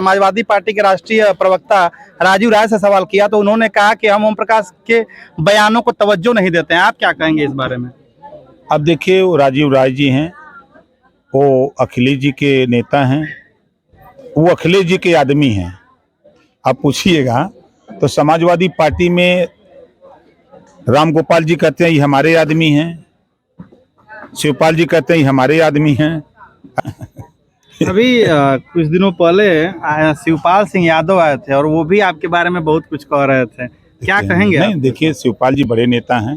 Samajwadi party के राष्ट्रीय प्रवक्ता राजीव राय से सवाल किया तो उन्होंने कहा कि हम ओम प्रकाश के बयानों को तवज्जो नहीं देते हैं। आप क्या कहेंगे इस बारे में? अब देखिए, वो राजीव राय जी हैं, वो अखिलेश जी के नेता हैं, वो अखिलेश जी के आदमी हैं। आप पूछिएगा तो समाजवादी पार्टी में राम गोपाल जी कहते हैं ये हमारे आदमी हैं, शिवपाल जी कहते हैं ये हमारे आदमी हैं। अभी कुछ दिनों पहले शिवपाल सिंह यादव आए थे और वो भी आपके बारे में बहुत कुछ कह रहे थे, क्या कहेंगे? नहीं, देखिए, शिवपाल जी बड़े नेता हैं।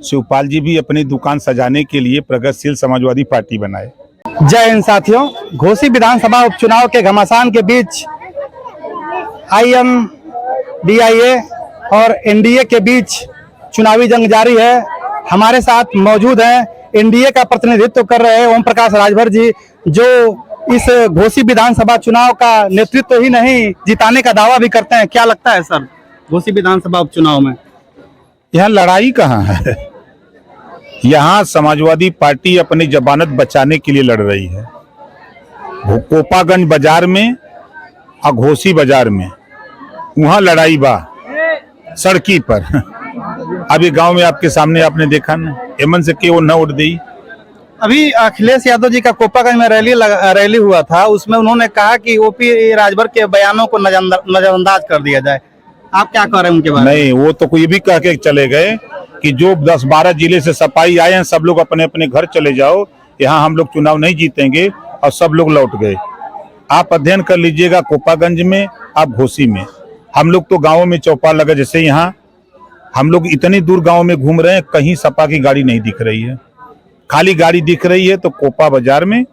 शिवपाल जी भी अपनी दुकान सजाने के लिए प्रगतिशील समाजवादी पार्टी बनाए। जय हिंद साथियों, घोसी विधानसभा उपचुनाव के घमासान के बीच INDIA और NDA के बीच चुनावी जंग जारी है। हमारे साथ मौजूद हैं NDA का प्रतिनिधित्व कर रहे ओम प्रकाश राजभर जी, जो इस घोसी विधानसभा चुनाव का नेतृत्व ही नहीं जिताने का दावा भी करते हैं। क्या लगता है सर, घोसी विधानसभा उपचुनाव में यहाँ लड़ाई कहाँ है? यहाँ समाजवादी पार्टी अपनी जमानत बचाने के लिए लड़ रही है। कोपागंज बाजार में और घोसी बाजार में वहाँ लड़ाई बा सड़की पर। अभी गांव में आपके सामने आपने देखा ना, एमन से क्यों न उठ दी। अभी अखिलेश यादव जी का कोपागंज में रैली हुआ था, उसमें उन्होंने कहा कि OP राजभर के बयानों को नजरअंदाज कर दिया जाए। आप क्या कह रहे हैं उनके बारे में? नहीं, वो तो कोई भी कह के चले गए कि जो 10-12 जिले से सफाई आए हैं सब लोग अपने अपने घर चले जाओ, यहाँ हम लोग चुनाव नहीं जीतेंगे, और सब लोग लौट गए। आप अध्ययन कर लीजिएगा कोपागंज में, आप घोसी में। हम लोग तो गाँव में चौपाल लगा, जैसे यहाँ हम लोग इतनी दूर गांव में घूम रहे हैं, कहीं सपा की गाड़ी नहीं दिख रही है। खाली गाड़ी दिख रही है तो कोपा बाजार में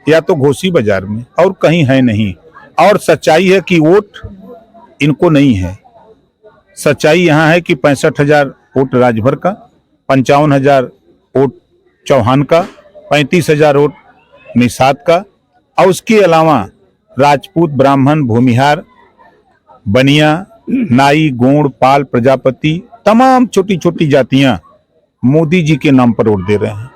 या तो घोसी बाजार में, और कहीं है नहीं। और सच्चाई है कि वोट इनको नहीं है। सच्चाई यहाँ है कि 65,000 वोट राजभर का, 55,000 वोट चौहान का, 35,000 वोट निषाद का, और उसके अलावा राजपूत, ब्राह्मण, भूमिहार, बनिया, नाई, गोंड, पाल, प्रजापति, तमाम छोटी छोटी जातियां मोदी जी के नाम पर वोट दे रहे हैं।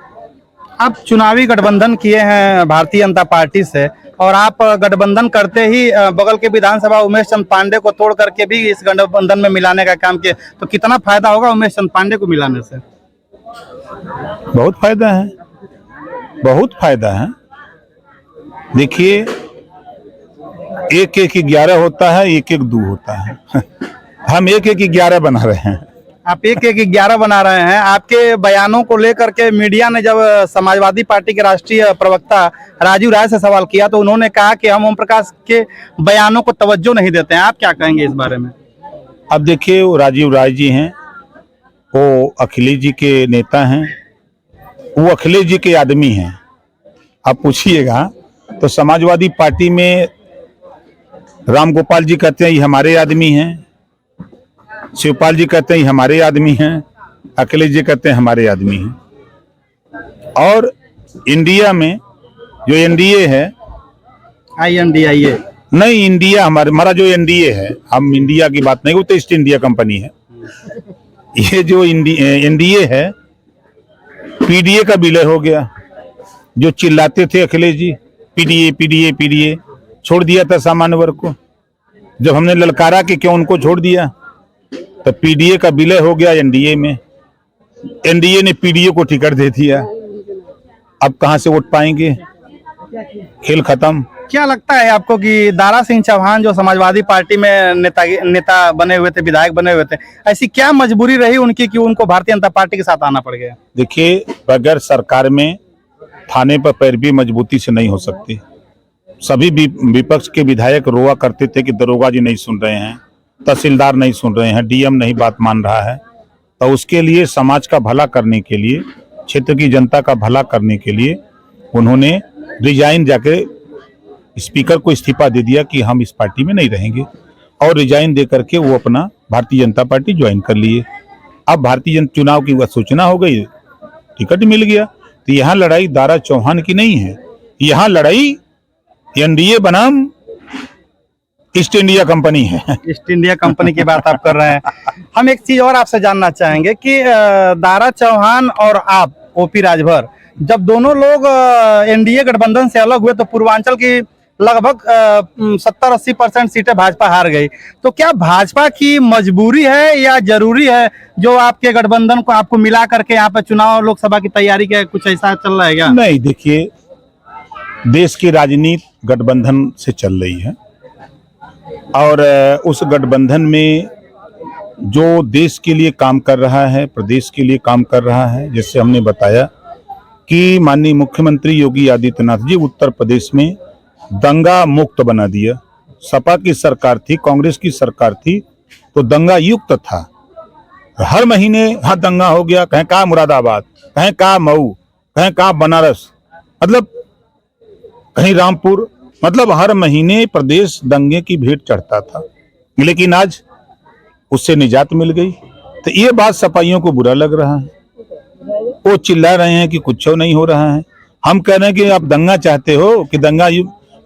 आप चुनावी गठबंधन किए हैं भारतीय जनता पार्टी से, और आप गठबंधन करते ही बगल के विधानसभा उमेश चंद पांडे को तोड़ करके भी इस गठबंधन में मिलाने का काम किए, तो कितना फायदा होगा उमेश चंद पांडे को मिलाने से? बहुत फायदा है, बहुत फायदा है। देखिए, 1-1-11 होता है, 1-1-2 होता है। हम 1-1-11 बना रहे हैं। आप 1-1-11 बना रहे हैं। आपके बयानों को लेकर के मीडिया ने जब समाजवादी पार्टी के राष्ट्रीय प्रवक्ता राजीव राय से सवाल किया तो उन्होंने कहा कि हम ओम प्रकाश के बयानों को तवज्जो नहीं देते हैं। आप क्या कहेंगे इस बारे में? अब देखिए, वो राजीव राय जी हैं, वो अखिलेश जी के नेता हैं, वो अखिलेश जी के आदमी हैं। आप पूछिएगा तो समाजवादी पार्टी में राम गोपाल जी कहते हैं ये हमारे आदमी हैं, शिवपाल जी कहते हैं ये हमारे आदमी हैं, अखिलेश जी कहते हैं हमारे आदमी हैं। और इंडिया में जो NDA है, INDIA नहीं, इंडिया हमारा जो NDA है, हम इंडिया की बात नहीं, वो तो ईस्ट इंडिया कंपनी है। ये जो NDA है, PDA का विलय हो गया। जो चिल्लाते थे अखिलेश जी PDA छोड़ दिया था सामान्य वर्ग को। जब हमने ललकारा कि क्यों उनको छोड़ दिया, तो PDA का विलय हो गया NDA में। NDA ने PDA को टिकट दे दिया। अब कहां से वोट पाएंगे? खेल खत्म। क्या लगता है आपको कि दारा सिंह चौहान जो समाजवादी पार्टी में नेता बने हुए थे, विधायक बने हुए थे, ऐसी क्या मजबूरी रही उनकी कि उनको भारतीय जनता पार्टी के साथ आना पड़ गया? देखिए, बगैर सरकार में थाने पर पैरवी मजबूती से नहीं हो सकती। सभी विपक्ष के विधायक रोआ करते थे कि दरोगा जी नहीं सुन रहे हैं, तहसीलदार नहीं सुन रहे हैं, DM नहीं बात मान रहा है। तो उसके लिए, समाज का भला करने के लिए, क्षेत्र की जनता का भला करने के लिए उन्होंने रिजाइन जाके स्पीकर को इस्तीफा दे दिया कि हम इस पार्टी में नहीं रहेंगे, और रिजाइन दे करके वो अपना भारतीय जनता पार्टी ज्वाइन कर लिए। अब भारतीय जनता चुनाव की सूचना हो गई, टिकट मिल गया। तो यहाँ लड़ाई दारा चौहान की नहीं है, यहाँ लड़ाई NDA बनाम ईस्ट इंडिया कंपनी है। ईस्ट इंडिया कंपनी की बात आप कर रहे हैं। हम एक चीज और आपसे जानना चाहेंगे कि दारा चौहान और आप OP राजभर, जब दोनों लोग NDA गठबंधन से अलग हुए तो पूर्वांचल की लगभग 70-80% सीटें भाजपा हार गई। तो क्या भाजपा की मजबूरी है या जरूरी है जो आपके गठबंधन को आपको मिला करके यहाँ पे चुनाव लोकसभा की तैयारी के कुछ ऐसा चल रहा है क्या? नहीं, देखिए, देश की राजनीति गठबंधन से चल रही है और उस गठबंधन में जो देश के लिए काम कर रहा है, प्रदेश के लिए काम कर रहा है, जैसे हमने बताया कि माननीय मुख्यमंत्री योगी आदित्यनाथ जी उत्तर प्रदेश में दंगा मुक्त बना दिया। सपा की सरकार थी, कांग्रेस की सरकार थी तो दंगा युक्त था। हर महीने हाँ दंगा हो गया, कहीं कहा मुरादाबाद, कहीं कहा मऊ, कहीं कहा बनारस, मतलब कहीं रामपुर, मतलब हर महीने प्रदेश दंगे की भेंट चढ़ता था। लेकिन आज उससे निजात मिल गई। तो ये बात सपाइयों को बुरा लग रहा है, वो चिल्ला रहे हैं कि कुछ नहीं हो रहा है। हम कह रहे हैं कि आप दंगा चाहते हो कि दंगा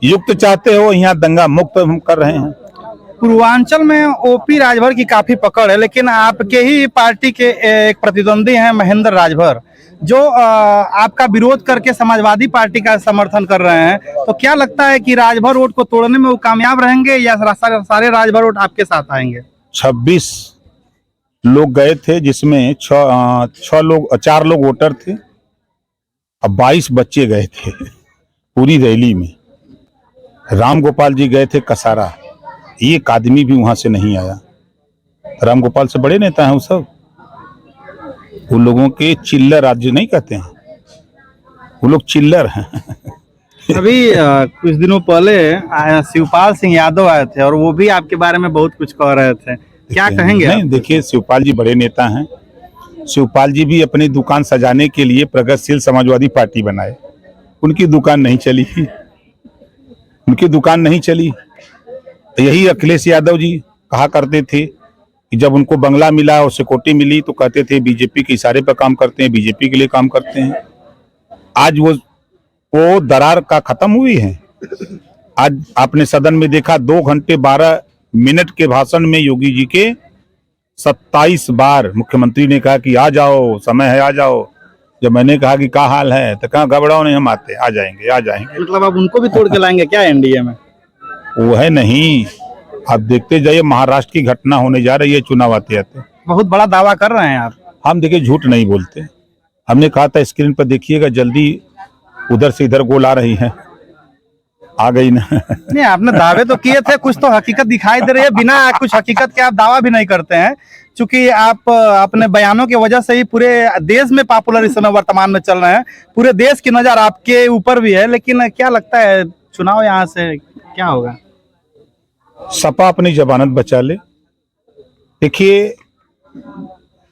युक्त चाहते हो, यहाँ दंगा मुक्त हम कर रहे हैं। पूर्वांचल में ओपी राजभर की काफी पकड़ है, लेकिन आपके ही पार्टी के एक प्रतिद्वंदी हैं महेंद्र राजभर, जो आपका विरोध करके समाजवादी पार्टी का समर्थन कर रहे हैं। तो क्या लगता है कि राजभर वोट को तोड़ने में वो कामयाब रहेंगे या सारे राजभर वोट आपके साथ आएंगे? 26 लोग गए थे, जिसमें 4 लोग वोटर थे, अब 22 बच्चे गए थे पूरी रैली में। राम गोपाल जी गए थे कसारा, एक आदमी भी वहां से नहीं आया। राम गोपाल से बड़े नेता हैं वो सब, उन लोगों के चिल्लर राज्य नहीं कहते हैं, वो लोग चिल्लर हैं। अभी कुछ दिनों पहले शिवपाल सिंह यादव आए थे और वो भी आपके बारे में बहुत कुछ कह रहे थे, क्या कहेंगे? नहीं, देखिए, शिवपाल जी बड़े नेता हैं। शिवपाल जी भी अपनी दुकान सजाने के लिए प्रगतिशील समाजवादी पार्टी बनाए, उनकी दुकान नहीं चली, उनकी दुकान नहीं चली। तो यही अखिलेश यादव जी कहा करते थे कि जब उनको बंगला मिला और सिक्योरिटी मिली तो कहते थे बीजेपी के इशारे पर काम करते हैं, बीजेपी के लिए काम करते हैं। आज वो दरार का खत्म हुई है। आज आपने सदन में देखा 2 घंटे 12 मिनट के भाषण में योगी जी के 27 बार मुख्यमंत्री ने कहा कि आ जाओ, समय है, आ जाओ। जब मैंने कहा कि क्या हाल है तो कहा घबराओ नहीं, हम आते, आ जाएंगे, आ जाएंगे। मतलब आप उनको भी तोड़ के लाएंगे क्या एनडीए में? वो है नहीं, आप देखते जाइए, महाराष्ट्र की घटना होने जा रही है चुनाव आते आते। बहुत बड़ा दावा कर रहे हैं आप। हम देखिए झूठ नहीं बोलते, हमने कहा था स्क्रीन पर देखिएगा, जल्दी उधर से इधर गोल आ रही है, आ गई ना। नहीं, आपने दावे तो किए थे, कुछ तो हकीकत दिखाई दे रही है। बिना कुछ हकीकत के आप दावा भी नहीं करते हैं, क्योंकि आप अपने बयानों की वजह से ही पूरे देश में पॉपुलर इस समय वर्तमान में चल रहे हैं। पूरे देश की नजर आपके ऊपर भी है। लेकिन क्या लगता है चुनाव यहाँ से क्या होगा? सपा अपनी जमानत बचा ले। देखिए,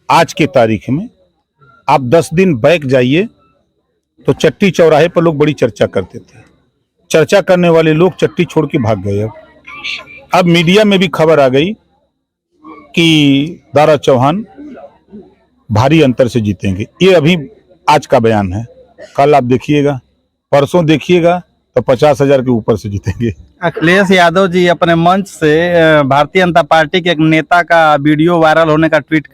आज के तारीख में आप 10 दिन बैक जाइए तो चट्टी चौराहे पर लोग बड़ी चर्चा करते थे, चर्चा करने वाले लोग चट्टी छोड़ के भाग गए। अब मीडिया में भी खबर आ गई कि दारा चौहान भारी अंतर से जीतेंगे। ये अभी आज का बयान है, कल आप देखिएगा, परसों देखिएगा तो 50,000 के ऊपर से जीतेंगे। अखिलेश यादव जी अपने मंच से भारतीय जनता पार्टी के एक नेता का वीडियो वायरल होने का ट्वीट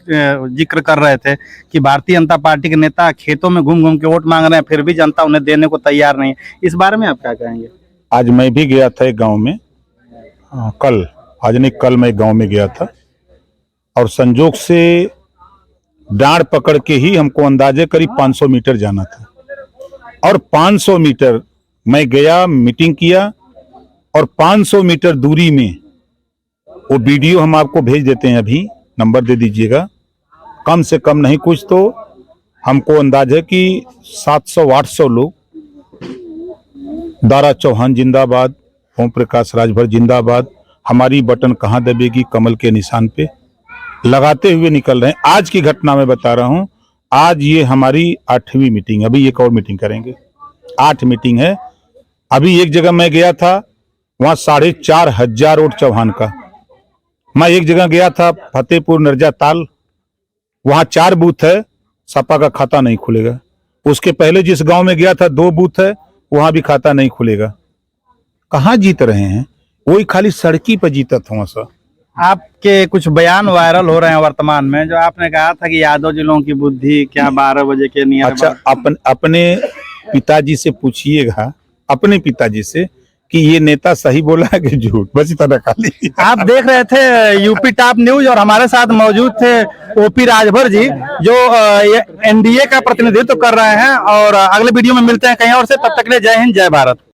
जिक्र कर रहे थे कि भारतीय जनता पार्टी के नेता खेतों में घूम घूम के वोट मांग रहे हैं, फिर भी जनता उन्हें देने को तैयार नहीं है। इस बारे में आप क्या कहेंगे? आज मैं भी गया था एक गांव में, कल मैं एक गांव में गया था और संजोग से डांड पकड़ के ही हमको अंदाजे करीब 500 मीटर जाना था और 500 मीटर मैं गया, मीटिंग किया और 500 मीटर दूरी में वो वीडियो हम आपको भेज देते हैं, अभी नंबर दे दीजिएगा। कम से कम नहीं कुछ तो हमको अंदाज है कि 700-800 लोग दारा चौहान जिंदाबाद, ओम प्रकाश राजभर जिंदाबाद, हमारी बटन कहाँ दबेगी कमल के निशान पे लगाते हुए निकल रहे हैं। आज की घटना में बता रहा हूं, आज ये हमारी 8वीं मीटिंग, अभी एक और मीटिंग करेंगे, 8 मीटिंग है। अभी एक जगह मैं गया था, वहां 4,500 वोट चौहान का। मैं एक जगह गया था फतेहपुर नरजा ताल, वहां 4 बूथ है, सपा का खाता नहीं खुलेगा। उसके पहले जिस गांव में गया था 2 बूथ है, वहां भी खाता नहीं खुलेगा। कहाँ जीत रहे हैं? वही खाली सड़की पर जीता था सर। आपके कुछ बयान वायरल हो रहे हैं वर्तमान में, जो आपने कहा था कि यादव जी लोगों की बुद्धि क्या 12 बजे के नियर। अच्छा, अपने पिताजी से पूछिएगा, अपने पिताजी से कि ये नेता सही बोला है कि झूठ, बस इतना खाली। आप देख रहे थे यूपी टॉप न्यूज और हमारे साथ मौजूद थे ओपी राजभर जी, जो एनडीए का प्रतिनिधित्व कर रहे हैं। और अगले वीडियो में मिलते हैं कहीं और से, तब तक के लिए जय हिंद, जय भारत।